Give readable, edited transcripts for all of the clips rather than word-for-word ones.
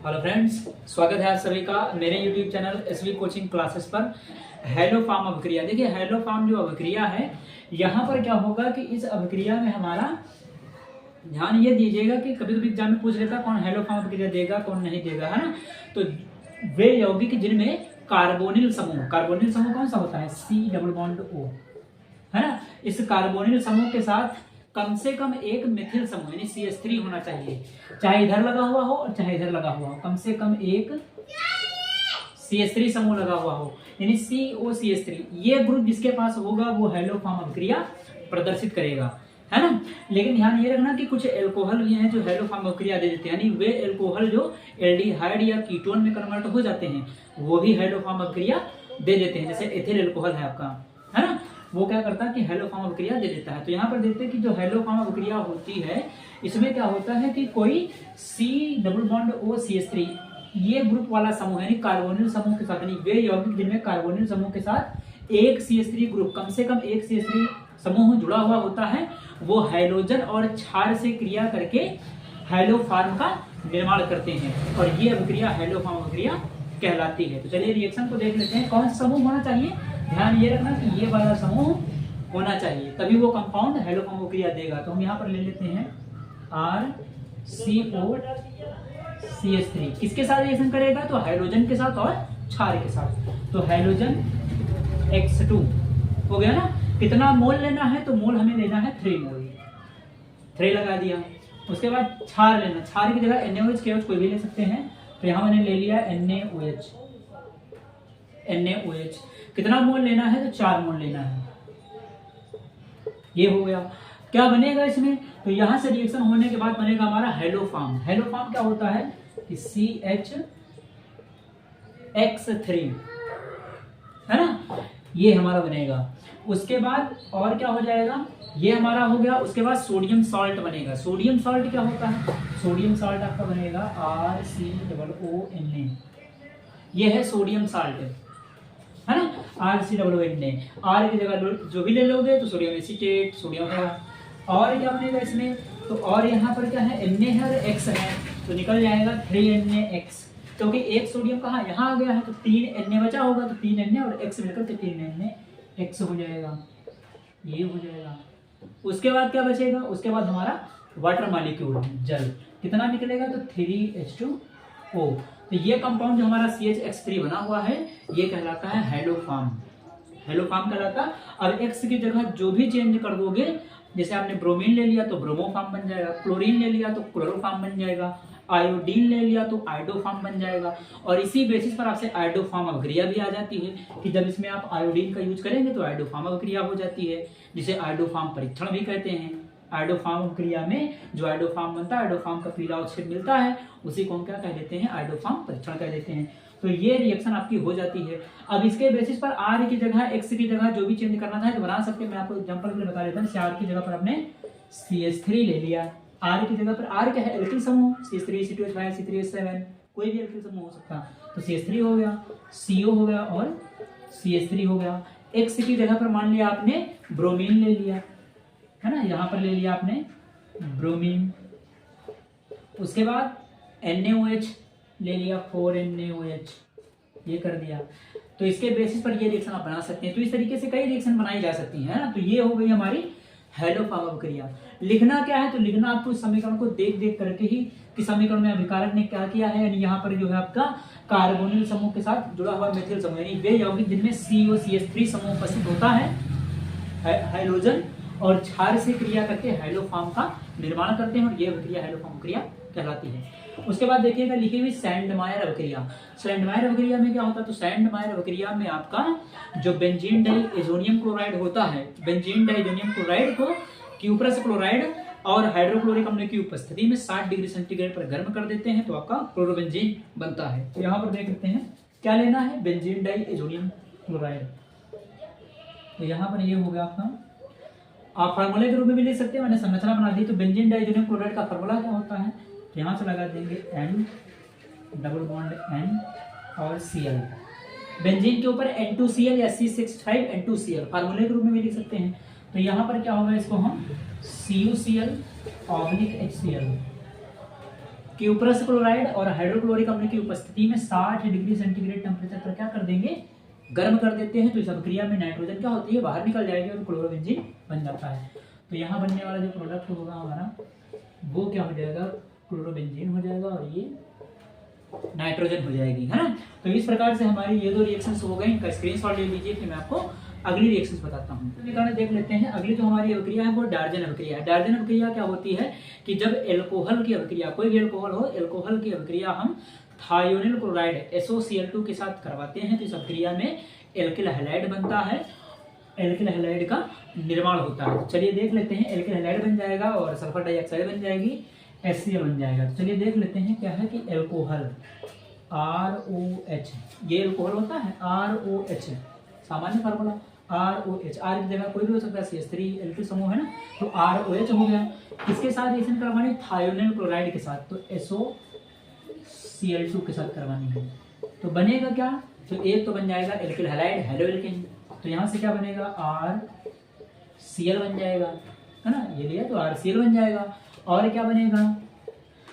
Hello friends, स्वागत है आप सभी का मेरे YouTube channel SV coaching classes पर। हेलो फार्म अभिक्रिया, देखिए हेलो फार्म जो अभिक्रिया है, यहाँ पर क्या होगा कि इस अभिक्रिया में हमारा ध्यान ये दीजिएगा कि कभी कभी एग्जाम में पूछ लेता कौन हेलो फार्म अभिक्रिया देगा कौन नहीं देगा, है ना। तो वे यौगिक जिनमें कार्बोनिल समूह कौन सा होता है, C डबल बॉन्ड O, है ना। इस कार्बोनिल समूह के साथ कम से कम एक मिथिल समूह यानी CH3 होना चाहिए, चाहे इधर लगा हुआ हो और चाहे इधर लगा हुआ हो, कम से कम एक CH3 समूह लगा हुआ हो, यानी COCH3। ये ग्रुप जिसके पास होगा वो हेलो फॉर्म अभिक्रिया प्रदर्शित करेगा, है ना। लेकिन ध्यान ये रखना कि कुछ एल्कोहल भी हैं जो हेलो फॉर्म अभिक्रिया दे देते हैं, यानी वे एल्कोहल जो एल्डिहाइड या कीटोन में कन्वर्ट हो जाते हैं वो भी हेलो फॉर्म अभिक्रिया दे देते हैं। जैसे एथिल एल्कोहल है आपका, है ना, वो क्या करता है कि हेलो फॉर्म अभिक्रिया दे देता है। तो यहाँ पर देखते हैं कि जो हेलो फॉर्म अभिक्रिया होती है इसमें क्या होता है कि कोई C double bond O CH3 ये ग्रुप वाला समूह है, कार्बोनिल समूह के साथ, यानी वे यौगिक जिनमें कार्बोनिल समूह के साथ एक CH3 ग्रुप, कम से कम एक CH3 समूह जुड़ा हुआ होता है, वो हाइड्रोजन और क्षार से क्रिया करके हेलो फॉर्म का निर्माण करते हैं और ये अभिक्रिया हेलो फॉर्म अभिक्रिया कहलाती है। तो चलिए रिएक्शन को देख लेते हैं। कौन सा समूह होना चाहिए, ध्यान ये रखना कि ये वाला समूह होना चाहिए, तभी वो कंपाउंड हेलो फॉर्म अभिक्रिया देगा। तो हम यहाँ पर ले लेते हैं RCOCH3, किसके साथ रिएक्शन करेगा, तो हाइड्रोजन के साथ और क्षार के साथ। तो हाइड्रोजन X2 हो गया ना। कितना मोल लेना है, तो मोल हमें लेना है 3 मोल, 3 लगा दिया। उसके बाद क्षार लेना, क्षार की जगह NaOH KOH कोई भी ले सकते हैं, तो यहाँ मैंने ले लिया NaOH। कितना मोल लेना है, तो 4 मोल लेना है। ये हो गया। क्या बनेगा इसमें, तो यहां से रिएक्शन होने के बाद बनेगा हमारा हेलो फॉर्म। हेलो फॉर्म क्या होता है कि CHX3, है ना, ये हमारा बनेगा। उसके बाद और क्या हो जाएगा, ये हमारा हो गया। उसके बाद सोडियम सॉल्ट बनेगा। सोडियम सॉल्ट क्या होता है, सोडियम सॉल्ट आपका बनेगा RCOONA, ये है सोडियम सॉल्ट, है ना, RCOONA। R की जगह जो भी ले लोगे तो सोडियम एसीटेट, सोडियम है। और क्या बनेगा इसमें, तो और यहाँ पर क्या है, Na है और X है, तो निकल जाएगा 3NaX, क्योंकि एक सोडियम कहाँ यहाँ आ गया है, तो 3 Na बचा होगा, तो 3 Na और X मिलकर के 3NaX हो जाएगा, ये हो जाएगा। उसके बाद क्या बचेगा, उसके बाद हमारा वाटर मॉलिक्यूल जल कितना निकलेगा, तो 3H2O। तो ये कंपाउंड जो हमारा CHX3 बना हुआ है ये कहलाता है हेलो फॉर्म, हेलो फॉर्म कहलाता। अब X की जगह जो भी चेंज कर दोगे, जैसे आपने ब्रोमीन ले लिया तो ब्रोमो फॉर्म बन जाएगा, क्लोरीन ले लिया तो क्लोरो फॉर्म बन जाएगा, आयोडीन ले लिया तो आयोडो फॉर्म बन जाएगा। और इसी बेसिस पर आपसे आयोडो फॉर्म अभिक्रिया भी आ जाती है कि जब इसमें आप आयोडीन का यूज करेंगे तो आयोडो फॉर्म अभिक्रिया हो जाती है, जिसे आयोडो फॉर्म परीक्षण भी कहते हैं। आयोडो फॉर्म अभिक्रिया में जो आयोडो फॉर्म बनता है, आयोडो फॉर्म का पीला अवशेष मिलता है, उसी को हम क्या कह देते हैं, आयोडो फॉर्म परीक्षण कह देते हैं। तो ये रिएक्शन आपकी हो जाती है। अब इसके बेसिस पर R की जगह X की जगह जो भी चेंज करना था तो बना सकते हैं। मैं आपको एग्जांपल के लिए बता देता हूं। R की जगह पर आपने CH3 ले लिया, R की जगह पर R क्या है, एल्किल समूह, C3H5 C3H7 कोई भी एल्किल समूह हो सकता, तो CH3 हो गया, CO हो गया और CH3 हो गया। X की जगह पर मान लिया आपने ब्रोमीन ले लिया, है ना, यहाँ पर ले लिया आपने ब्रोमीन। उसके बाद NaOH ले लिया, 4NaOH, ये कर दिया। तो इसके बेसिस पर ये रिएक्शन आप बना सकते हैं। तो इस तरीके से कई रिएक्शन बनाई जा सकती है ना। तो ये हो गई हमारी हेलो फॉर्म अभिक्रिया। लिखना क्या है, तो लिखना आपको इस समीकरण को देख देख करके ही कि समीकरण में अभिकारक ने क्या किया है, यानी यहाँ पर जो है आपका कार्बोनिल समूह के साथ जुड़ा हुआ मिथिल समूह, यानी वे यौगिक जिनमें COCH3 समूह उपस्थित होता है, हाइड्रोजन और क्षार से क्रिया करके हेलो फॉर्म का निर्माण करते हैं और ये अभिक्रिया हेलो फॉर्म क्रिया कहलाती है। उसके बाद देखिएगा लिखी हुई सैंडमायर अभिक्रिया। सैंडमायर अभिक्रिया में क्या होता है, तो सैंडमायर अभिक्रिया में आपका जो बेंजीन डाइएजोनियम क्लोराइड होता है, बेंजीन डाइएजोनियम क्लोराइड को क्यूप्रस क्लोराइड और हाइड्रोक्लोरिक अम्ल की उपस्थिति में 60 डिग्री सेंटीग्रेड पर गर्म कर देते हैं तो आपका क्लोरोबेंजीन बनता है। तो यहाँ पर देख लेते हैं क्या लेना है, बेंजीन डाइएजोनियम क्लोराइड। तो यहाँ पर ये हो गया आपका, आप फार्मूले के रूप में भी ले सकते हैं, मैंने संरचना बना दी। तो बेंजीन डाइएजोनियम क्लोराइड का फार्मूला क्या होता है, तो यहाँ से लगा देंगे N डबल बॉन्ड N और Cl। बेंजीन के ऊपर N2Cl या C6H5N2Cl फार्मूले के रूप में भी लिख सकते हैं। तो यहाँ पर क्या होगा, इसको हम CuCl/HCl क्यूप्रस क्लोराइड और हाइड्रोक्लोरिक अम्ल की उपस्थिति में 60 डिग्री सेंटीग्रेड टेम्परेचर पर क्या कर देंगे, गर्म कर देते हैं। तो इस अभिक्रिया में नाइट्रोजन क्या होती है, बाहर निकल जाएगी और क्लोरोबेंजीन बन जाता है। तो यहाँ बनने वाला जो प्रोडक्ट होगा हमारा वो क्या हो जाएगा, क्लोरोबेंजीन हो जाएगा और ये नाइट्रोजन हो जाएगी, है ना। तो इस प्रकार से हमारी ये 2 रिएक्शंस हो गए। इनका स्क्रीनशॉट ले लीजिए, फिर मैं आपको अगली रिएक्शंस बताता हूँ। तो देख लेते हैं अगली जो हमारी अभिक्रिया है वो डार्जन अभिक्रिया है। डार्जन अभिक्रिया क्या होती है कि जब एल्कोहल की अभिक्रिया, कोई भी एल्कोहल हो, एल्कोहल की अभिक्रिया हम थायोनिल क्लोराइड SOCl2 के साथ करवाते हैं तो इस अभिक्रिया में एल्किल हैलाइड बनता है, एल्किल हैलाइड का निर्माण होता है। तो चलिए देख लेते हैं, एल्किल हैलाइड बन जाएगा और सल्फर डाइऑक्साइड बन जाएगी, HCl बन जाएगा। तो चलिए देख लेते हैं क्या है कि एल्कोहल ROH, ये एल्कोहल होता है ROH, सामान्य फार्मूला ROH, R की जगह कोई भी हो सकता है, CH3 एल्किल समूह है ना, तो ROH हो गया। किसके साथ रिएक्शन करवानी, थायोनिल क्लोराइड के साथ, तो SOCl2 के साथ करवानी है। तो बनेगा क्या, तो एक तो बन जाएगा एल्किल हैलाइड, हेलोएल्केन, तो यहाँ से क्या बनेगा RCl बन जाएगा, है ना, ये लिया तो RCl बन जाएगा। और क्या बनेगा,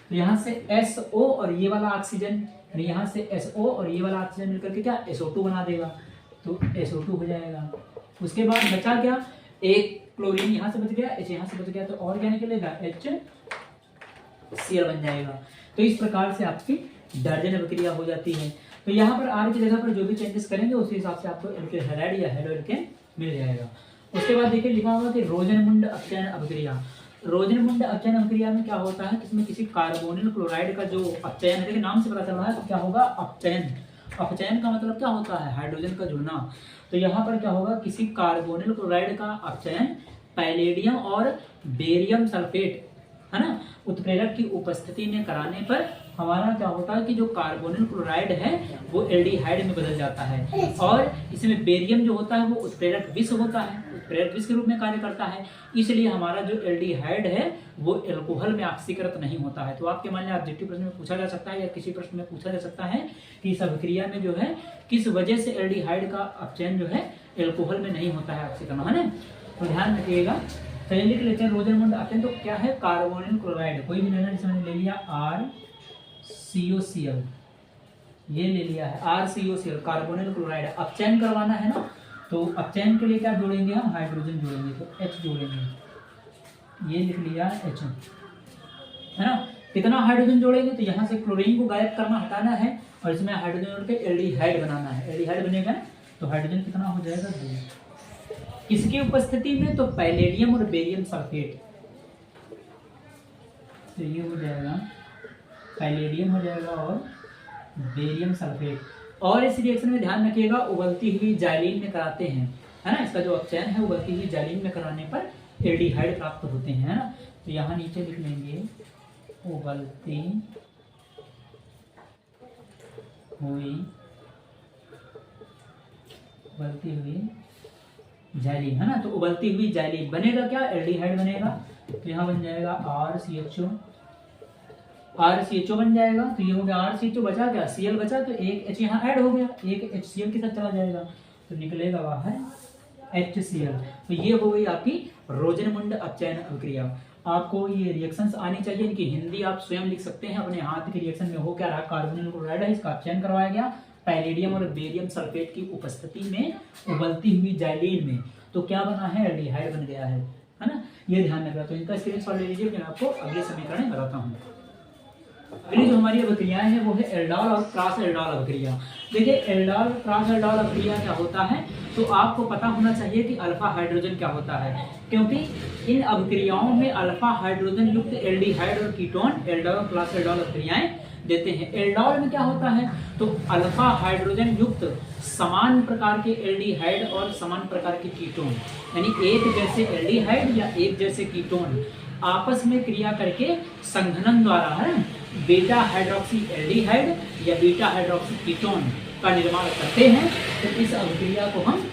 तो यहाँ से SO और ये वाला ऑक्सीजन, यहाँ से SO और ये वाला ऑक्सीजन मिलकर के क्या SO2 बना देगा, तो SO2 हो जाएगा। उसके बाद बचा क्या, एक क्लोरीन यहाँ से बच गया, H यहाँ से बच गया, तो और क्या निकलेगा HCl बन जाएगा। तो इस प्रकार से आपकी डार्जन अभिक्रिया हो जाती है। तो यहाँ पर R की जगह पर जो भी चेंजेस करेंगे उसी हिसाब से आपको एल्किल हैलाइड या हेलोएल्केन मिल जाएगा। उसके बाद देखिए लिखा होगा कि रोजनमुंड अपचयन अभिक्रिया। रोजनमुंड अपचयन अभिक्रिया में क्या होता है, इसमें किसी कार्बोनिल क्लोराइड का जो अपचयन है, देखिए नाम से पता चल रहा है तो क्या होगा, अपचयन। अपचयन का मतलब क्या होता है, हाइड्रोजन का जुड़ना। तो यहाँ पर क्या होगा, किसी कार्बोनिल क्लोराइड का अपचयन पैलेडियम और बेरियम सल्फेट, है ना, उत्प्रेरक की उपस्थिति में कराने पर हमारा क्या होता है कि जो कार्बोनिल क्लोराइड है वो एल्डिहाइड में बदल जाता है और इसमें बेरियम जो होता है वो उत्प्रेरक विष होता है, उत्प्रेरक विष के रूप में कार्य करता है। इसलिए हमारा जो एल्डिहाइड है वो एल्कोहल में ऑक्सीकृत नहीं होता है। तो आपके मान लिया ऑब्जेक्टिव प्रश्न में पूछा जा सकता है या किसी प्रश्न में पूछा जा सकता है कि इस अभिक्रिया में जो है किस वजह से एल्डिहाइड का अपचयन जो है एल्कोहल में नहीं होता है, ऑक्सीकरण, है ना। तो ध्यान रखिएगा। चलिए लिख लेते हैं रोजनमुंड अपचयन। तो क्या है, कार्बोनिल क्लोराइड, कोई भी निर्णय जिसमें ले लिया RCOCl, ये ले लिया है RCOCl, कार्बोनिल क्लोराइड, अपचयन करवाना है ना, तो अपचयन के लिए क्या जोड़ेंगे हम, हाइड्रोजन जोड़ेंगे, तो H जोड़ेंगे, ये लिख लिया H, है ना। कितना हाइड्रोजन जोड़ेंगे, तो यहाँ से क्लोरीन को गायब करना, हटाना है और इसमें हाइड्रोजन जोड़ के एल्डिहाइड बनाना है, एल्डिहाइड बनेगा ना, तो हाइड्रोजन कितना हो जाएगा 2। किसकी उपस्थिति में, तो पैलेडियम और बेरियम सल्फेट, तो ये हो जाएगा पैलेडियम हो जाएगा और बेरियम सल्फेट। और इस रिएक्शन में ध्यान रखिएगा उबलती हुई जाइलीन में कराते हैं, है ना, इसका जो अपचयन है उबलती हुई जाइलीन में कराने पर एल्डिहाइड प्राप्त होते हैं, है ना। तो यहाँ नीचे लिख लेंगे उबलती हुई जाइलीन, है ना। तो उबलती हुई जाइलीन बनेगा क्या, एल्डिहाइड बनेगा। तो यहाँ बन जाएगा RCHO बन जाएगा। तो ये हो गया RCHO, बचा क्या, Cl बचा, तो एक H यहाँ ऐड हो गया, एक HCl के साथ चला जाएगा तो निकलेगा बाहर HCl। तो ये हो गई आपकी रोजनमुंड अपचयन अभिक्रिया। आपको ये रिएक्शंस आनी चाहिए, इनकी हिंदी आप स्वयं लिख सकते हैं अपने हाथ के रिएक्शन में। हो क्या रहा, कार्बोनिल क्लोराइड है, इसका अपचयन करवाया गया पैलेडियम और बेरियम सल्फेट की उपस्थिति में उबलती हुई जाइलीन में, तो क्या बना है, एल्डिहाइड बन गया है ना। ये ध्यान रखना। तो इनका स्क्रीनशॉट ले लीजिए, मैं आपको अगले समीकरण बताता हूँ। अगली जो हमारी अभिक्रियाएं हैं वो है एल्डॉल और क्रॉस एल्डॉल अभिक्रिया। देखिए एल्डॉल क्रॉस एल्डॉल अभिक्रिया क्या होता है, तो आपको पता होना चाहिए कि अल्फा हाइड्रोजन क्या होता है, क्योंकि इन अभिक्रियाओं में अल्फा हाइड्रोजन युक्त एल्डिहाइड और कीटोन एल्डॉल और क्रॉस एल्डॉल अभिक्रियाएं देते हैं। एल्डॉल में क्या होता है, तो अल्फा हाइड्रोजन युक्त समान प्रकार के एल्डिहाइड और समान प्रकार के कीटोन, यानी एक जैसे एल्डिहाइड या एक जैसे कीटोन आपस में क्रिया करके संघनन द्वारा, है, बीटा हाइड्रोक्सी एल्डिहाइड या बीटा हाइड्रोक्सी कीटोन का निर्माण करते हैं। तो इस अभिक्रिया को हम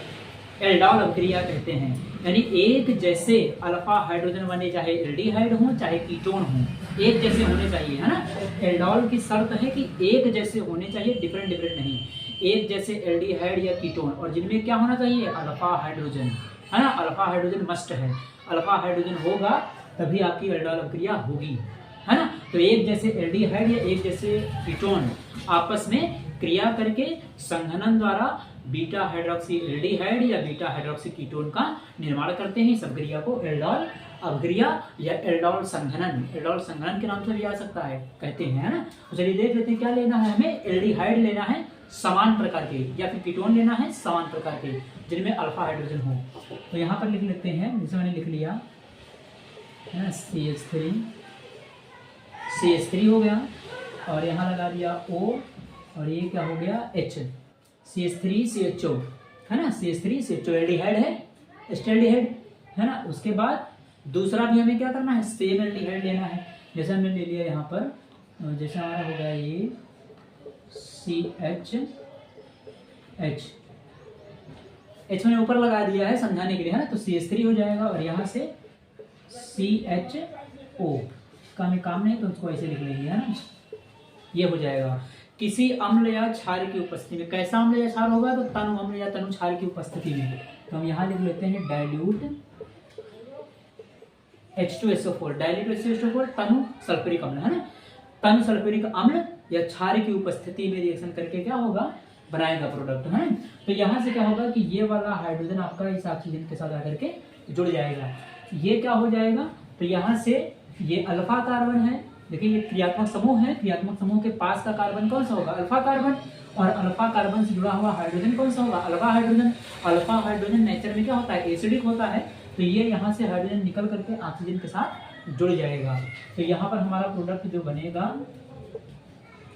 एल्डॉल अभिक्रिया कहते हैं। यानी एक जैसे अल्फा हाइड्रोजन बने, चाहे एल्डिहाइड हो चाहे कीटोन हो, एक जैसे होने चाहिए, है ना। एल्डॉल की शर्त है कि एक जैसे होने चाहिए, डिफरेंट डिफरेंट नहीं, एक जैसे एल्डिहाइड या कीटोन, और जिनमें क्या होना चाहिए, अल्फा हाइड्रोजन, है ना। अल्फा हाइड्रोजन मस्ट है, अल्फा हाइड्रोजन होगा तभी आपकी एल्डॉल अभिक्रिया होगी, है ना। तो एक जैसे एल्डिहाइड या एक जैसे कीटोन आपस में क्रिया करके संघनन द्वारा बीटा हाइड्रोक्सी एल्डिहाइड या बीटा हाइड्रोक्सी कीटोन का निर्माण करते हैं। इस अभिक्रिया को एल्डोल अभिक्रिया या एल्डोल संघनन के नाम से भी आ सकता है, कहते हैं, है ना। तो चलिए देख लेते हैं क्या लेना है हमें। एल्डिहाइड लेना है समान प्रकार के, या फिर कीटोन लेना है समान प्रकार के जिनमें अल्फा हाइड्रोजन हो। तो यहाँ पर लिख लेते हैं, जैसे मैंने लिख लिया है ना, CH3 हो गया, और यहाँ लगा दिया O, और ये क्या हो गया H, CH3CHO, है ना, CH3CHO एल्डिहाइड है, एस्टल्डिहाइड, है ना। उसके बाद दूसरा भी हमें क्या करना है, सेम एल्डिहाइड लेना है। जैसे हमने ले लिया यहाँ पर, जैसे हमारा हो गया ये H मैंने ऊपर लगा दिया है समझाने के लिए, है ना। तो CH3 हो जाएगा, और यहाँ से CHO का हमें काम नहीं, तो उसको ऐसे लिख लेंगे, है ना। ये हो जाएगा किसी अम्ल या क्षार की उपस्थिति में। कैसा अम्ल या क्षार होगा, तो तनु अम्ल या तनु क्षार की उपस्थिति में। तो हम यहाँ लिख लेते हैं डाइल्यूट H2SO4, डाइल्यूट H2SO4 तनु सल्फ्यूरिक अम्ल, है ना। तनु सल्फ्यूरिक अम्ल या क्षार की उपस्थिति में रिएक्शन करके क्या होगा, बनाएगा प्रोडक्ट, है। तो यहाँ से क्या होगा कि ये वाला हाइड्रोजन आपका इस ऑक्सीजन के साथ आकर के जुड़ जाएगा। ये क्या हो जाएगा, तो यहाँ से ये अल्फा कार्बन है, देखिए ये क्रियात्मक समूह है, क्रियात्मक समूह के पास का कार्बन कौन सा होगा, अल्फा कार्बन, और अल्फा कार्बन से जुड़ा हुआ हाइड्रोजन कौन सा होगा, alpha hydrogen. Alpha hydrogen nature में क्या होता है, एसिडिक होता है। तो ये यहाँ से हाइड्रोजन निकल करके ऑक्सीजन के साथ जुड़ जाएगा। तो यहाँ पर हमारा प्रोडक्ट जो बनेगा,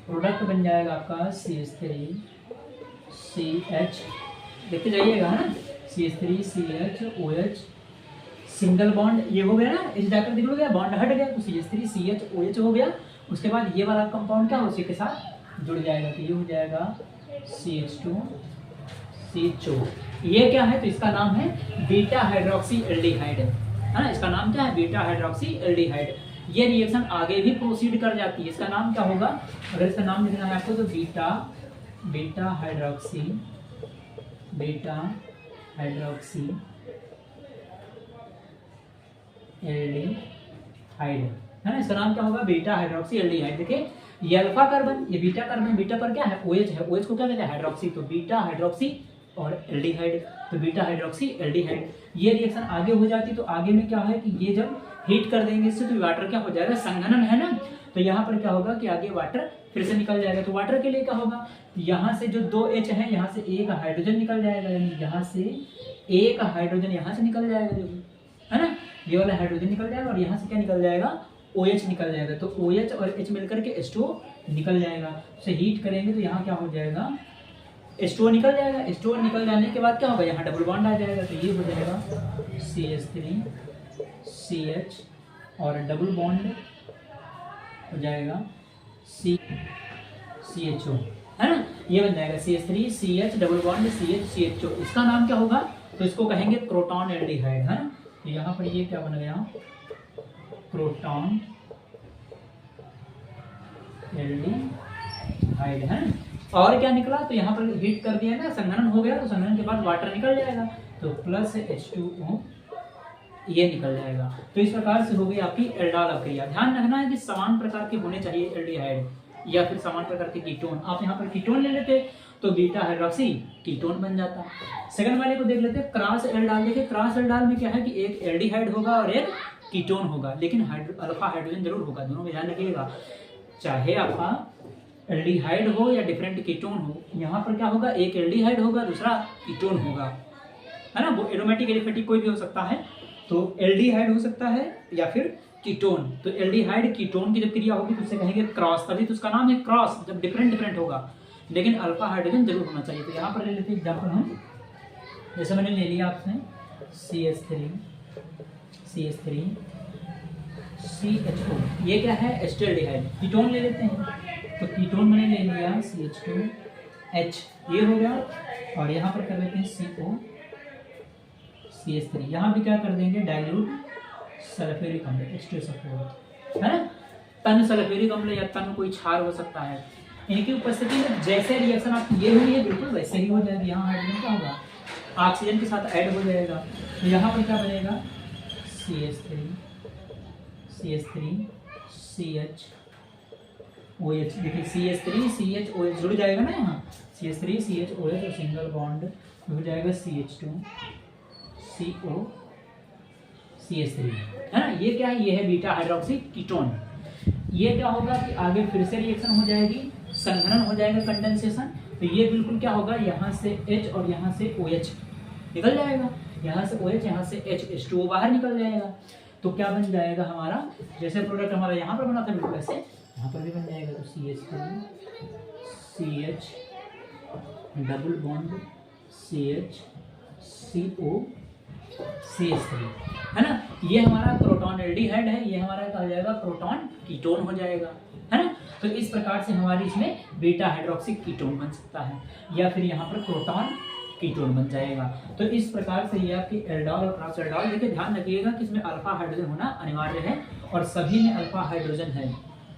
प्रोडक्ट बन जाएगा आपका CH3CH, देखते जाइएगा, है ना, CH3CHOH सिंगल बॉन्ड, ये हो गया ना, इस जाकर निकल गया, बॉन्ड हट गया, तो CH3CHOH हो गया। उसके बाद ये वाला कंपाउंड क्या उसी के साथ जुड़ जाएगा, तो ये हो जाएगा CH2CHO। ये क्या है, तो इसका नाम है बीटा हाइड्रोक्सी एल्डिहाइड, है ना। इसका नाम क्या है, बीटा हाइड्रोक्सी एल्डिहाइड। ये रिएक्शन आगे भी प्रोसीड कर जाती है। इसका नाम क्या होगा, अगर इसका नाम लिखना है आपको, तो बीटा हाइड्रोक्सी एल्डिहाइड, है ना। इसका नाम क्या होगा, बीटा हाइड्रोक्सी एल्डिहाइड। देखिए ये अल्फा कार्बन, ये बीटा कार्बन, बीटा पर क्या है, OH है, OH को क्या कहते हैं, हाइड्रोक्सी। तो बीटा हाइड्रोक्सी और एल्डिहाइड, तो बीटा हाइड्रोक्सी एल्डिहाइड। ये रिएक्शन आगे हो जाती, तो आगे में क्या है कि ये जब हीट कर देंगे इससे, तो वाटर क्या हो जाएगा, संघनन, है ना। तो यहाँ पर क्या होगा कि आगे वाटर फिर से निकल जाएगा। तो वाटर के लिए क्या होगा, यहाँ से जो 2H है, यहाँ से एक हाइड्रोजन निकल जाएगा, यानी यहाँ से एक हाइड्रोजन यहाँ से निकल जाएगा, है ना। ये वाला हाइड्रोजन निकल जाएगा, और यहाँ से क्या निकल जाएगा, OH निकल जाएगा। तो OH और H मिलकर के H2O निकल जाएगा। उसे हीट करेंगे तो यहाँ क्या हो जाएगा, H2O निकल जाएगा। H2O निकल जाने के बाद क्या होगा, यहाँ डबल बॉन्ड आ जाएगा। तो ये हो जाएगा CH3CH, और डबल बॉन्ड हो जाएगा CHO, है ना। ये बन जाएगा CH3CH डबल बॉन्ड CHCHO। इसका नाम क्या होगा, तो इसको कहेंगे क्रोटॉन एल्डिहाइड, है ना। तो यहाँ पर ये क्या बन गया, क्रोटॉन एल्डिहाइड, है। और क्या निकला, तो यहाँ पर हीट कर दिया ना, संघनन हो गया, तो संघनन के बाद वाटर निकल जाएगा, तो प्लस H2O ये निकल जाएगा। तो इस प्रकार से हो गई आपकी एल्डोल अभिक्रिया। ध्यान रखना है कि समान प्रकार के होने चाहिए एल्डिहाइड या फिर समान प्रकार के कीटोन। आप यहाँ पर कीटोन ले लेते तो बीटा हाइड्रोक्सी कीटोन बन जाता। सेकंड वाले को देख लेते हैं, क्रॉस एल्डाल। देखिए क्रॉस एल्डाल में क्या है कि एक एल्डिहाइड होगा और एक कीटोन होगा, लेकिन अल्फा हाइड्रोजन जरूर होगा। दोनों में ध्यान रखिएगा, चाहे अल्फा एल्डिहाइड हो या डिफरेंट कीटोन हो, यहाँ पर क्या होगा, एक एल्डिहाइड होगा, दूसरा कीटोन होगा, है ना। वो एरोमेटिक एलिफेटिक कोई भी हो सकता है, तो एल्डिहाइड हो सकता है या फिर कीटोन। तो एल्डिहाइड कीटोन की जब क्रिया होगी तो उसे कहेंगे क्रॉस, तभी तो उसका नाम है क्रॉस, जब डिफरेंट होगा, लेकिन अल्फा हाइड्रोजन जरूर होना चाहिए। तो यहाँ पर ले लेते हैं एग्जाम्पल हम, जैसे मैंने ले लिया आपसे CH3CHO, ये क्या है, एस्टल्डिहाइड। कीटोन ले लेते हैं, तो कीटोन मैंने ले लिया CH2H, ये हो गया, और यहाँ पर कर लेते हैं CH3। यहाँ भी क्या कर देंगे, डाइल्यूट सल्फ्यूरिक अम्ल H2SO4, है ना। तन सल्फ्यूरिक अम्ल या तन कोई क्षार हो सकता है, इनकी उपस्थिति में जैसे रिएक्शन आपकी ये हुई है बिल्कुल वैसे ही हो जाएगी। यहाँ हाइड्रोजन क्या होगा, ऑक्सीजन के साथ ऐड हो जाएगा, तो यहाँ पर क्या बनेगा, CH3 CHOH, देखिए CH3 CHOH जुड़ जाएगा ना, यहाँ CH3 CHOH और सिंगल बॉन्ड हो जाएगा CH2 CO CH3, है ना। ये क्या है, ये है बीटा हाइड्रोक्सी कीटोन। ये क्या होगा कि आगे फिर से रिएक्शन हो जाएगी, संघनन हो जाएगा, कंडेंसेशन। तो ये बिल्कुल क्या होगा, यहाँ से H और यहाँ से OH निकल जाएगा, यहाँ से OH यहाँ से H, H2O बाहर निकल जाएगा। तो क्या बन जाएगा हमारा, जैसे प्रोडक्ट हमारा यहाँ पर बना था बिल्कुल वैसे यहाँ पर भी बन जाएगा। तो CH3 CH double bond CH CO CH3, है ना। ये हमारा प्रोटॉन एल्डिहाइड है, ये हमारा क्या हो जाएगा, प्रोटॉन कीटोन हो जाएगा, है ना। तो इस प्रकार से हमारी इसमें बीटा हाइड्रोक्सी कीटोन बन सकता है, या फिर यहाँ पर प्रोटॉन कीटोन बन जाएगा। तो इस प्रकार से ये आपकी एल्डोल और ट्रांस एल्डोल, देखिए ध्यान रखिएगा कि इसमें अल्फा हाइड्रोजन होना अनिवार्य है और सभी में अल्फा हाइड्रोजन है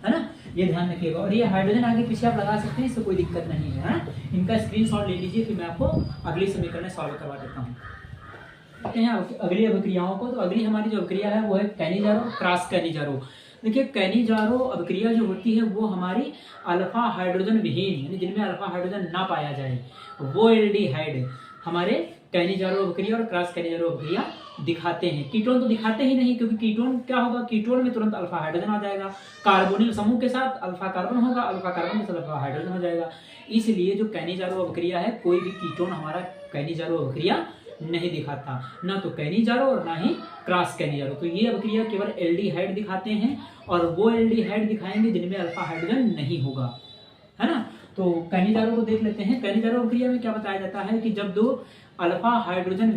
ना, ये ध्यान रखिएगा। और ये हाइड्रोजन आगे पीछे आप लगा सकते हैं, इससे कोई दिक्कत नहीं है, ना। इनका स्क्रीनशॉट ले लीजिए, फिर मैं आपको अगली समीकरण सॉल्व करवा देता हूँ। अगली अभिक्रियाओं को, तो अगली हमारी जो अभिक्रिया है वो है कैनिजारो क्रॉस कैनिजारो। देखिए कैनिजारो अभिक्रिया जो होती है वो हमारी अल्फा हाइड्रोजन विहीन, यानी जिनमें अल्फा हाइड्रोजन ना पाया जाए वो एल्डिहाइड हमारे कैनिजारो अभिक्रिया और क्रॉस कैनिजारो अभिक्रिया दिखाते हैं। कीटोन तो दिखाते ही नहीं, क्योंकि कीटोन क्या होगा, कीटोन में तुरंत अल्फा हाइड्रोजन आ जाएगा, कार्बोनिल समूह के साथ अल्फा कार्बन होगा, अल्फा कार्बन के साथ अल्फा हाइड्रोजन हो जाएगा। इसलिए जो कैनिजारो अभिक्रिया है, कोई भी कीटोन हमारा कैनिजारो अभिक्रिया नहीं दिखाता, ना तो कैनिजारो और ना ही क्रॉस कैनिजारो। तो ये अभिक्रिया केवल एल्डिहाइड दिखाते हैं, और वो एल्डिहाइड दिखाएंगे जिनमें अल्फा हाइड्रोजन नहीं होगा, है ना। तो कैनिजारो को देख लेते हैं। कैनिजारो अभिक्रिया में क्या बताया जाता है कि जब दो अल्फा हाइड्रोजन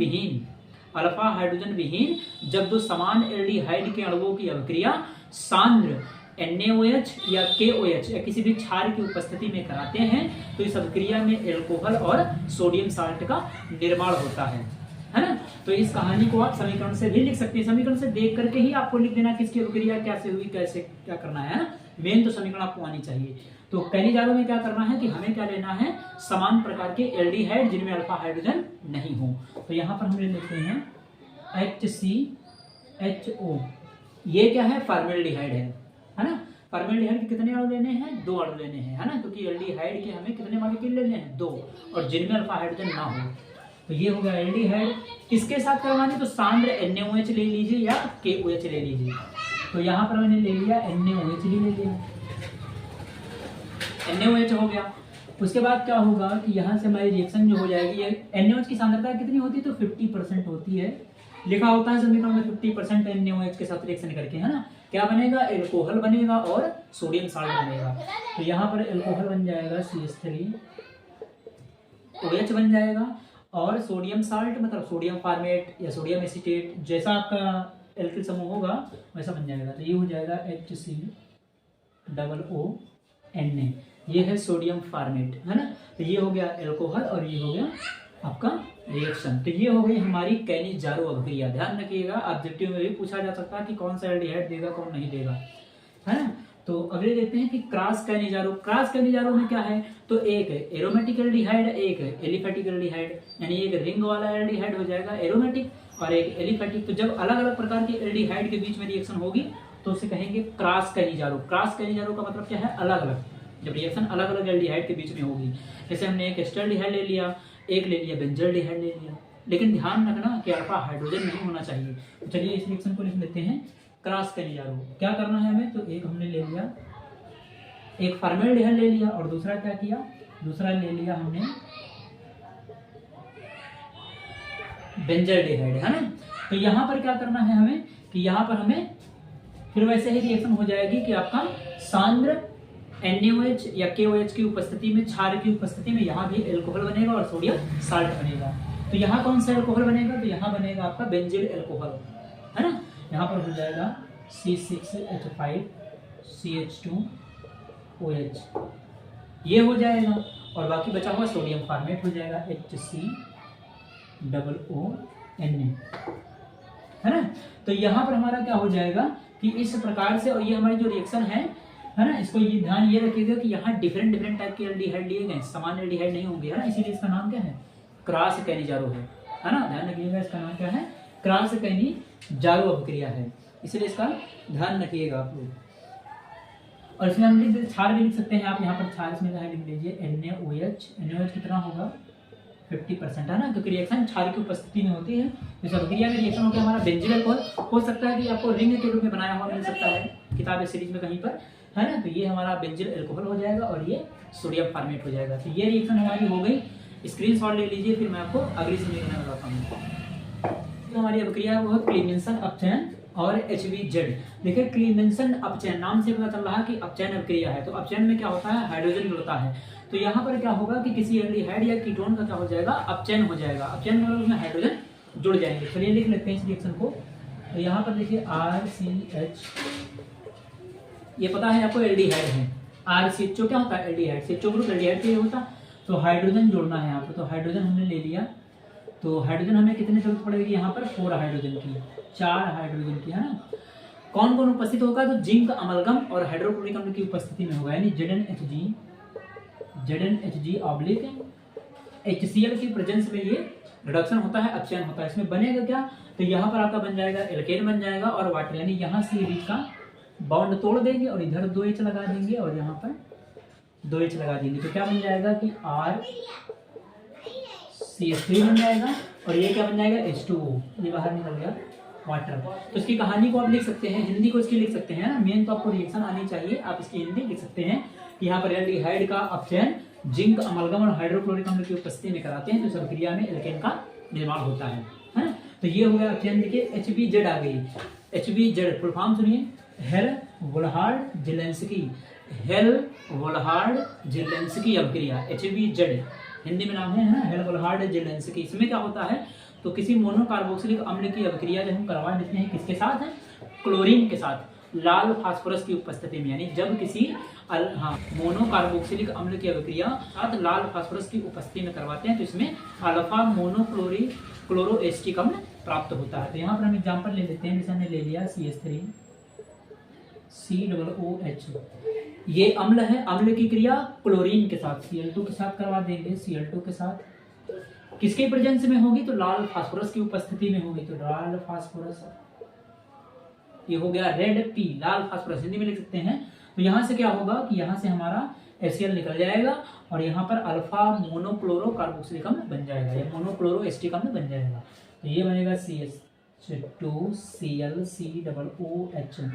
विहीन जब दो समान एल्डिहाइड के अणुओं की अभिक्रिया सांद्र NaOH या KOH या किसी भी क्षार की उपस्थिति में कराते हैं, तो इस अभिक्रिया में एल्कोहल और सोडियम साल्ट का निर्माण होता है ना। तो इस कहानी को आप समीकरण से भी लिख सकते हैं, समीकरण से देख करके ही आपको लिख देना किसकी अभिक्रिया कैसे हुई, कैसे क्या करना है ना। मेन तो समीकरण आपको आनी चाहिए। तो कैनिजारो में क्या करना है कि हमें क्या लेना है, समान प्रकार के एल्डिहाइड जिनमें अल्फा हाइड्रोजन नहीं हो। तो यहाँ पर हम ले लेते हैं HCHO, ये क्या है, फॉर्मेल्डिहाइड है ना। फॉर्मेल्डिहाइड के कितने अणु लेने हैं, 2 अणु लेने हैं, है ना, क्योंकि एल्डिहाइड के हमें कितने मॉलिक्यूल लेने हैं, 2, और जिनमें अल्फा हाइड्रोजन ना हो। तो ये हो गया एल्डिहाइड। किसके साथ करवाने, तो सांद्र NaOH ले लीजिए या KOH ले लीजिए। तो यहाँ पर मैंने ले लिया NaOH ही ले लिया, NaOH हो गया। उसके बाद क्या होगा कि यहाँ से हमारी रिएक्शन जो हो जाएगी, ये NaOH की सांद्रता कितनी होती है, तो 50% होती है, लिखा होता है समीकरण में 50% NaOH के साथ रिएक्शन करके, है ना। क्या बनेगा, एल्कोहल बनेगा और सोडियम साल्ट बनेगा। तो यहाँ पर एल्कोहल बन जाएगा CH3, OH बन जाएगा, और सोडियम साल्ट मतलब सोडियम फॉर्मेट या सोडियम एसीटेट, जैसा आपका एल्किल समूह होगा वैसा बन जाएगा। तो ये हो जाएगा HCOONA, ये है सोडियम फॉर्मेट, है ना। तो ये हो गया एल्कोहल और ये हो गया आपका रिएक्शन। तो ये हो गई हमारी कैनिजारो अभिक्रिया। ध्यान रखिएगा, ऑब्जेक्टिव में भी पूछा जा सकता है कि कौन सा एल्डिहाइड देगा कौन नहीं देगा, है ना। तो अगले देखते हैं कि क्रॉस कैनिजारो। क्रॉस कैनिजारो में क्या है, तो एक एरोमेटिक एल्डिहाइड, एक एलिफेटिक एल्डिहाइड, यानी एक रिंग वाला एल्डिहाइड हो जाएगा एरोमेटिक और एक एलिफेटिक। तो जब अलग अलग प्रकार के एल्डिहाइड के बीच में रिएक्शन होगी तो उसे कहेंगे क्रॉस कैनिजारो। क्रॉस कैनिजारो का मतलब क्या है, अलग अलग, जब रिएक्शन अलग अलग एल्डिहाइड के बीच में होगी। जैसे हमने एक एस्टरडिहाइड ले लिया, एक ले लिया बेंजल्डिहाइड ले लिया, लेकिन ध्यान रखना कि अल्फा हाइड्रोजन नहीं होना चाहिए। तो चलिए इस रिएक्शन को लिख लेते हैं क्रॉस कैनिजारो। क्या करना है हमें, तो एक हमने ले लिया, एक फॉर्मेल्डिहाइड ले लिया, और दूसरा क्या किया, दूसरा ले लिया हमने बेंजल्डिहाइड, है ना। तो यहाँ पर क्या करना है हमें कि यहाँ पर हमें फिर वैसे ही रिएक्शन हो जाएगी कि आपका सांद्र NaOH या KOH की उपस्थिति में, क्षार की उपस्थिति में यहाँ भी एल्कोहल बनेगा और सोडियम साल्ट बनेगा। तो यहाँ कौन सा एल्कोहल बनेगा, तो यहाँ बनेगा आपका बेंजिल एल्कोहल, है ना। यहाँ पर हो जाएगा C6H5CH2OH, ये हो जाएगा, और बाकी बचा हुआ सोडियम फॉर्मेट हो जाएगा HCOONA, है ना। तो यहाँ पर हमारा क्या हो जाएगा कि इस प्रकार से, और ये हमारी जो रिएक्शन है ना, इसको ये ध्यान ये रखिएगा कि यहाँ डिफरेंट डिफरेंट टाइप के एल्डिहाइड लिए गए, समान एल्डिहाइड नहीं होंगे, है ना। इसीलिए इसका नाम क्या है, क्रॉस कैनिजारो है ना। ध्यान रखिएगा, इसका नाम क्या है, क्रॉस कैनिजारो अभिक्रिया है, इसलिए इसका ध्यान रखिएगा आप लोग। और इसमें हम लिख क्षार भी लिख सकते हैं आप, यहाँ पर क्षार इसमें लिख लीजिए NaOH कितना होगा 50% है ना, क्योंकि रिएक्शन क्षार की उपस्थिति में होती है। तो इस अभिक्रिया में रिएक्शन होकर हमारा बेंजीन अल्कोहल हो सकता है कि आपको रिंग के रूप में बनाया हुआ मिल सकता है किताब सीरीज में कहीं पर, है ना। तो ये हमारा बेंजीन अल्कोहल हो जाएगा और ये सोडियम फॉर्मेट हो जाएगा। तो ये रिएक्शन हमारी हो गई, स्क्रीनशॉट ले लीजिए, फिर मैं आपको अगली समीकरण बताता हूँ। तो हमारी अभिक्रिया वो क्लीमेंसन अपचयन और HBZ। देखिए क्लीमेंसन अपचयन नाम से पता चल रहा है कि अपचयन अभिक्रिया है। तो अपचयन में क्या होता है, हाइड्रोजन जुड़ता है। तो यहाँ पर क्या होगा कि किसी एल्डिहाइड या कीटोन का क्या हो जाएगा, अपचयन हो जाएगा। अपचयन मतलब उसमें हाइड्रोजन जुड़ जाएंगे। चलिए लिख लेते हैं इस रिएक्शन को। तो यहाँ पर देखिए RCH, ये पता है आपको एल्डिहाइड है। RCHO क्या होता है, एल्डिहाइड। CHO ग्रुप एल्डिहाइड के लिए होता है। तो हाइड्रोजन जोड़ना है यहाँ पर, तो हाइड्रोजन हमने ले लिया। तो हाइड्रोजन हमें कितने जरूरत पड़ेगी यहाँ पर, 4 हाइड्रोजन की, 4 हाइड्रोजन की, है ना। कौन कौन उपस्थित होगा, तो जिंक अमलगम और हाइड्रोक्लोरिक अम्ल की उपस्थिति में होगा, यानी ZnHg ऑब्लिक HCl की प्रेजेंस में ये रिडक्शन होता है, अपचयन होता है। इसमें बनेगा क्या, तो यहाँ पर आपका बन जाएगा एल्केन बन जाएगा और वाटर, यानी यहाँ से रिच का बॉन्ड तोड़ देंगे और इधर 2H लगा देंगे और यहाँ पर 2H लगा देंगे। तो क्या बन जाएगा कि RCH3 बन जाएगा और ये क्या बन जाएगा H2O, ये बाहर निकल गया वाटर। तो इसकी कहानी को आप लिख सकते हैं, हिंदी को इसकी लिख सकते हैं ना। मेन तो आपको रिएक्शन आनी चाहिए, आप इसकी हिंदी लिख सकते हैं कि यहाँ पर एल्डिहाइड का अपचयन जिंक अमलगम और हाइड्रोक्लोरिक अम्ल की उपस्थिति में कराते हैं, तो इस अभिक्रिया में एल्केन का निर्माण होता है। तो ये हो गया अपचयन। देखिए HBZ आ गई। HBZ फुल फॉर्म सुनिए, हेल-वोल्हार्ड जेलेंस्की, हेल-वोल्हार्ड जेलेंस्की अभिक्रिया, HBZ हिंदी में नाम है ना, हेल-वोल्हार्ड जेलेंस्की। इसमें क्या होता है, तो किसी मोनोकार्बोक्सिलिक अम्ल की अभिक्रिया जब हम करवा देते हैं किसके साथ है, क्लोरीन के साथ, लाल फास्फोरस की उपस्थिति में, यानी जब किसी मोनोकार्बोक्सिलिक अम्ल की अभिक्रिया साथ लाल फास्फोरस की उपस्थिति में करवाते हैं, तो इसमें अल्फा मोनोक्लोरोएस्टिक अम्ल प्राप्त होता है। तो यहाँ पर हम एग्जांपल ले लेते हैं, जैसे हमने ले लिया CH3 COOH, ये अम्ल है। अम्ल की क्रिया क्लोरीन के साथ Cl2 के साथ करवा देंगे, Cl2 के साथ किसके प्रेजेंस में होगी, तो लाल फास्फोरस की उपस्थिति में होगी। तो लाल फास्फोरस, ये हो गया रेड P, लाल फास्फोरस हिंदी में लिख सकते हैं। तो यहाँ से क्या होगा कि यहाँ से हमारा HCl निकल जाएगा और यहाँ पर अल्फा मोनोक्लोरो कार्बोक्सिलिक अम्ल बन जाएगा, या मोनोक्लोरो एस्टिक अम्ल बन जाएगा। तो ये बनेगा CH2ClCOOH,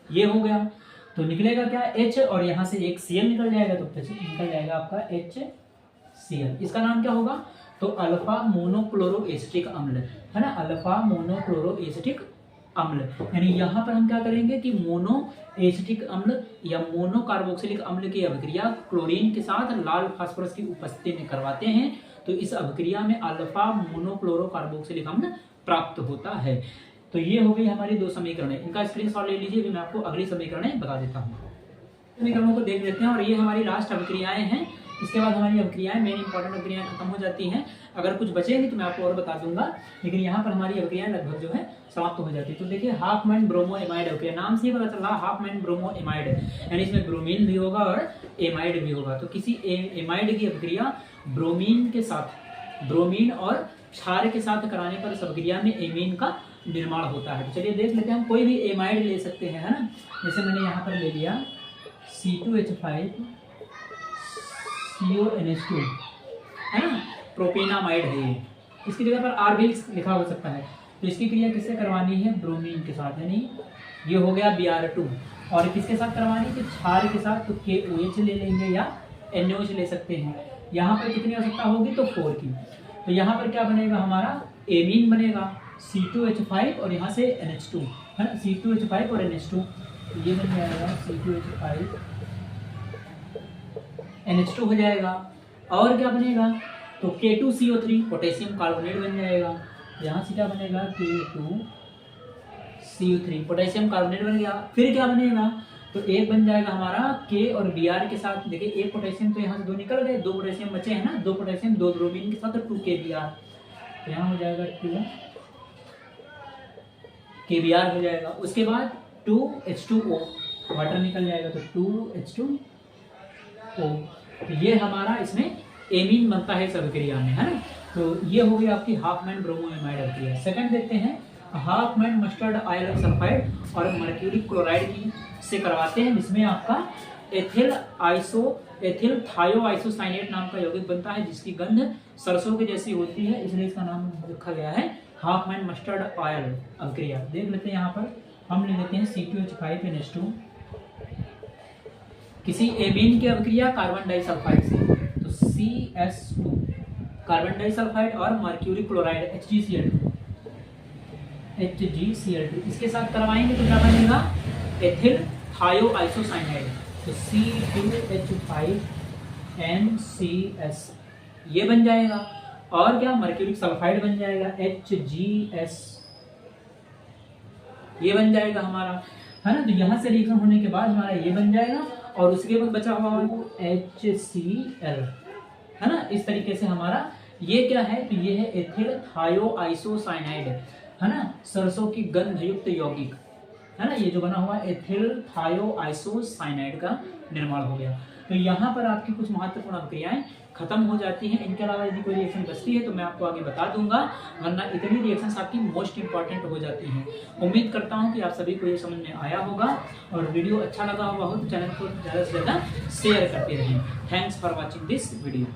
ये हो गया। तो निकलेगा क्या H और यहाँ से एक Cl निकल जाएगा, तो निकल जाएगा आपका HCl। इसका नाम क्या होगा, तो अल्फा मोनोक्लोरो एस्टिक अम्ल, है ना, अल्फा मोनोक्लोरो एस्टिक अम्ल। यानी यहाँ पर हम क्या करेंगे कि मोनो एसिटिक अम्ल या मोनो कार्बोक्सिलिक अम्ल की अभिक्रिया क्लोरीन के साथ लाल फास्फोरस की उपस्थिति में करवाते हैं, तो इस अभिक्रिया में अल्फा मोनोक्लोरो कार्बोक्सिलिक अम्ल प्राप्त होता है। तो ये हो गई हमारी 2 समीकरण, इनका स्क्रीनशॉट ले लीजिए, फिर मैं आपको अगली समीकरण बता देता हूँ। समीकरणों को देख लेते हैं और ये हमारी लास्ट अभिक्रियाएं हैं। इसके बाद हमारी अभिक्रियाएं, मेन इंपॉर्टेंट अभिक्रियाएं खत्म हो जाती हैं। अगर कुछ बचेंगी तो मैं आपको और बता दूंगा, लेकिन यहाँ पर हमारी अभिक्रियाएं लगभग जो है समाप्त हो जाती है। तो देखिए हाफमैन ब्रोमो एमाइड अभिक्रिया, नाम से ही पता चल रहा है हाफमैन ब्रोमो एमाइड, यानी इसमें ब्रोमीन भी होगा और एमाइड भी होगा। तो किसी एमाइड की अभिक्रिया ब्रोमीन के साथ, ब्रोमीन और क्षार के साथ कराने पर इस अभिक्रिया में एमीन का निर्माण होता है। तो चलिए देख लेते हैं, हम कोई भी एमाइड ले सकते हैं, है ना। जैसे मैंने यहाँ पर ले लिया C2H5 CONH2, है ना, प्रोपेनामाइड है ये, इसकी जगह पर R भी लिखा हो सकता है। तो इसकी क्रिया किससे करवानी है, ब्रोमीन के साथ, यानी ये हो गया Br2। और किसके साथ करवानी है, क्षार के साथ, तो KOH ले लेंगे या NOH ले सकते हैं। यहाँ पर कितनी आवश्यकता होगी, तो 4 की। तो यहाँ पर क्या बनेगा, हमारा एमीन बनेगा C2H5 और यहाँ से NH2, है ना, C2H5 और NH2, ये बन जाएगा C2H5 NH2 हो जाएगा। और क्या बनेगा, तो K2CO3 पोटेशियम कार्बोनेट बन जाएगा। यहाँ से क्या बनेगा, K2CO3 पोटेशियम कार्बोनेट बन गया। फिर क्या बनेगा, तो एक बन जाएगा हमारा K और Br के साथ। देखिए एक पोटेशियम तो यहाँ से 2 निकल गए, 2 पोटेशियम बचे हैं ना, 2 पोटेशियम 2 ब्रोमीन के साथ, तो 2KBr। तो यहाँ हो जाएगा 2KBr हो जाएगा। उसके बाद 2H2O, वाटर निकल जाएगा, तो 2H2O। तो ये हमारा इसमें एमीन बनता है इस अभिक्रिया में, है ना। तो ये हो गई आपकी हाफमैन ब्रोमो एमाइड अभिक्रिया। सेकंड देखते हैं half man mustard iron sulphide और मर्क्यूरी क्लोराइड की से करवाते हैं, जिसमें आपका एथिल थायोआइसोसाइनेट नाम का यौगिक बनता है, जिसकी गंध सरसों के जैसी होती है, इसलिए इसका नाम रखा गया है हाफ मैन मस्टर्ड ऑयल अभिक्रिया। देख लेते हैं यहाँ पर हम ले लेते हैं C2H5NH2 किसी एमीन की अभिक्रिया कार्बन डाइसल्फाइड से, तो CS2 कार्बन डाइसल्फाइड और मर्क्यूरी क्लोराइड HgCl2 इसके साथ करवाएंगे तो क्या बनेगा एथिल थायोआइसोसाइनाइड, तो C2H5NCS ये बन जाएगा, और क्या मर्क्यूरिक सल्फाइड बन जाएगा HgS ये बन जाएगा हमारा, है ना। तो यहाँ से रिएक्शन होने के बाद हमारा ये बन जाएगा और उसके बाद बचा हुआ HCl, है ना। इस तरीके से हमारा ये क्या है, तो ये है एथिल थायोआइसोसाइनाइड, है ना, सरसों की गंध युक्त यौगिक, है ना। ये जो बना हुआ एथिल थायोआइसोसाइनाइड का निर्माण हो गया। तो यहाँ पर आपकी कुछ महत्वपूर्ण अभिक्रियाएं खत्म हो जाती हैं। इनके अलावा यदि कोई रिएक्शन बचती है तो मैं आपको आगे बता दूंगा, वरना इतनी रिएक्शंस आपकी मोस्ट इंपॉर्टेंट हो जाती हैं। उम्मीद करता हूँ कि आप सभी को ये समझ में आया होगा, और वीडियो अच्छा लगा हुआ हो तो चैनल को ज़्यादा से ज़्यादा शेयर करते रहें। Thanks for watching this video.